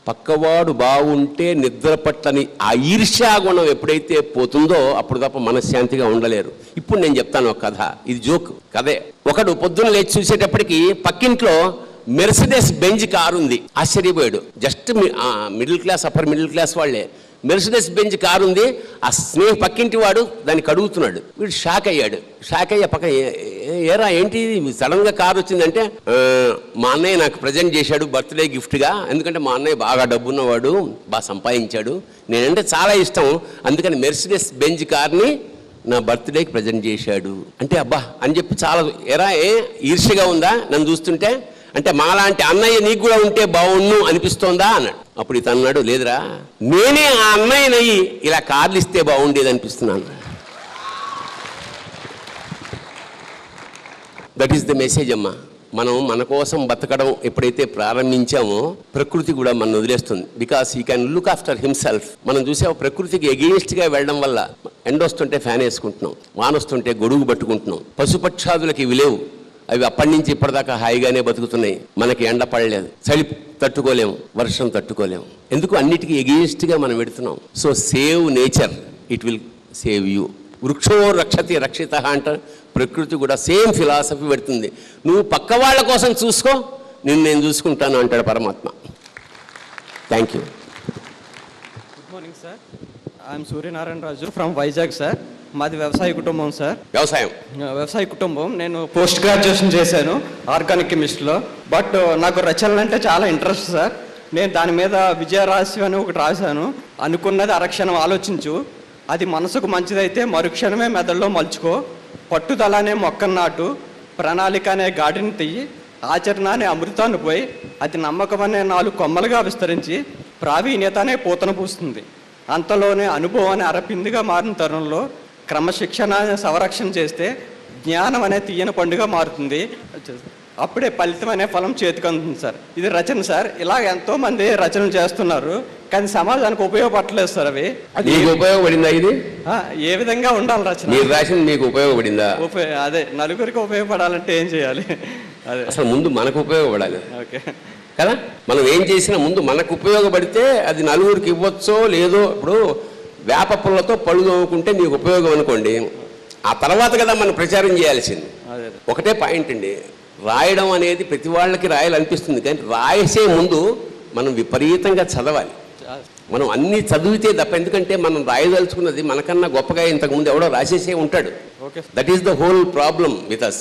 పక్కవాడు బాగుంటే నిద్ర పట్టని ఆ ఈర్ష్యాగుణం ఎప్పుడైతే పోతుందో అప్పుడు తప్ప మనశ్శాంతిగా ఉండలేరు. ఇప్పుడు నేను చెప్తాను ఒక కథ, ఇది జోక్ కథే. ఒకడు పొద్దున్న లేచి చూసేటప్పటికి పక్కింట్లో మెర్సిడెస్ బెంజ్ కారు ఉంది. ఆశ్చర్యపోయాడు. Just middle class, upper middle class వాళ్ళే. మెర్సిడెస్ బెంజ్ కారు ఉంది. ఆ పక్కింటి వాడు దాన్ని కడుగుతున్నాడు. వీడు షాక్ అయ్యాడు. షాక్ అయ్యా పక్క ఏరా ఏంటి సడన్గా కారు వచ్చిందంటే, మా అన్నయ్య నాకు ప్రజెంట్ చేశాడు బర్త్డే గిఫ్ట్గా. ఎందుకంటే మా అన్నయ్య బాగా డబ్బున్నవాడు, బాగా సంపాదించాడు, నేనంటే చాలా ఇష్టం, అందుకని మెర్సిడెస్ బెంజ్ కార్ని నా బర్త్డేకి ప్రజెంట్ చేశాడు అంటే అబ్బా అని చెప్పి చాలా ఎరా ఈర్ష్యగా ఉందా నన్ను చూస్తుంటే అంటే మాలాంటి అన్నయ్య నీకు కూడా ఉంటే బాగుండు అనిపిస్తోందా అన్నాడు. అప్పుడు ఇతను అన్నాడు, లేదురా నేనే ఆ అన్నయ్యనయ్యి ఇలా కార్లు ఇస్తే బాగుండేది అనిపిస్తున్నాను. దట్ ఈస్ ద మెసేజ్ అమ్మా. మనం మన కోసం బతకడం ఎప్పుడైతే ప్రారంభించామో ప్రకృతి కూడా మనం వదిలేస్తుంది. Because he can look after himself. మనం చూసే ప్రకృతికి ఎగెయిన్స్ట్గా వెళ్ళడం వల్ల ఎండొస్తుంటే ఫ్యాన్ వేసుకుంటున్నాం, వానొస్తుంటే గొడుగు పట్టుకుంటున్నాం. పశుపక్షాదులకి ఇవి లేవు, అవి అప్పటి నుంచి ఇప్పటిదాకా హాయిగానే బతుకుతున్నాయి. మనకి ఎండ పడలేదు, చలి తట్టుకోలేము, వర్షం తట్టుకోలేము. ఎందుకు అన్నిటికీ ఎగెయిన్స్ట్గా మనం పెడుతున్నాం. So save nature, it will save you. వృక్షో రక్షతి రక్షిత అంట ప్రకృతి కూడా సేమ్ ఫిలాసఫీ పెడుతుంది. నువ్వు పక్క వాళ్ళ కోసం చూసుకో, నేను చూసుకుంటాను అంటాడు పరమాత్మ. Thank you. Good morning sir. I'm Suryanarayana Raju from Vizag sir. మాది వ్యవసాయ కుటుంబం సార్. వ్యవసాయ కుటుంబం. నేను పోస్ట్ గ్రాడ్యుయేషన్ చేశాను ఆర్గానిక్ కెమిస్ట్రీలో. బట్ నాకు రచనలు అంటే చాలా ఇంట్రెస్ట్ సార్. నేను దాని మీద విజయరహస్యం అని ఒకటి రాశాను. అనుకున్నది అరక్షణం ఆలోచించు, అది మనసుకు మంచిదైతే మరుక్షణమే మెదడులో మలుచుకో, పట్టుదలనే మొక్కను నాటు, ప్రణాళిక అనే గాడిని తీయి, ఆచరణ అనే అమృతాన్ని పోయి, అది నమ్మకం అనే 4 కొమ్మలుగా విస్తరించి ప్రావీణ్యత అనే పూతను పూస్తుంది. అంతలోనే అనుభవాన్ని అరపిందిగా మారిన తరుణంలో క్రమశిక్షణ సంరక్షణ చేస్తే జ్ఞానం అనే తీయని పండుగ మారుతుంది. అప్పుడే ఫలితం అనే ఫలం చేతికి అందుతుంది సార్. ఇది రచన సార్. ఇలా ఎంతో మంది రచనలు చేస్తున్నారు, కానీ సమాజానికి ఉపయోగపడలేదు సార్. అవి ఉపయోగపడిందా? ఇది ఏ విధంగా ఉండాలి రచన? మీకు ఉపయోగపడిందా? అదే నలుగురికి ఉపయోగపడాలంటే ఏం చేయాలి? అదే అసలు ముందు మనకు ఉపయోగపడాలి. ఓకే కదా, మనం ఏం చేసినా ముందు మనకు ఉపయోగపడితే అది నలుగురికి ఇవ్వచ్చో లేదో. ఇప్పుడు వేప పుల్లతో పళ్ళు తోముకుంటే నీకు ఉపయోగం అనుకోండి, ఆ తర్వాత కదా మనం ప్రచారం చేయాల్సింది. ఒకటే పాయింట్ అండి, రాయడం అనేది ప్రతి వాళ్ళకి రాయాలనిపిస్తుంది, కానీ రాసే ముందు మనం విపరీతంగా చదవాలి. మనం అన్నీ చదివితే తప్ప, ఎందుకంటే మనం రాయదలుచుకున్నది మనకన్నా గొప్పగా ఇంతకుముందు ఎవడో రాసేసే ఉంటాడు. That is the whole problem with us.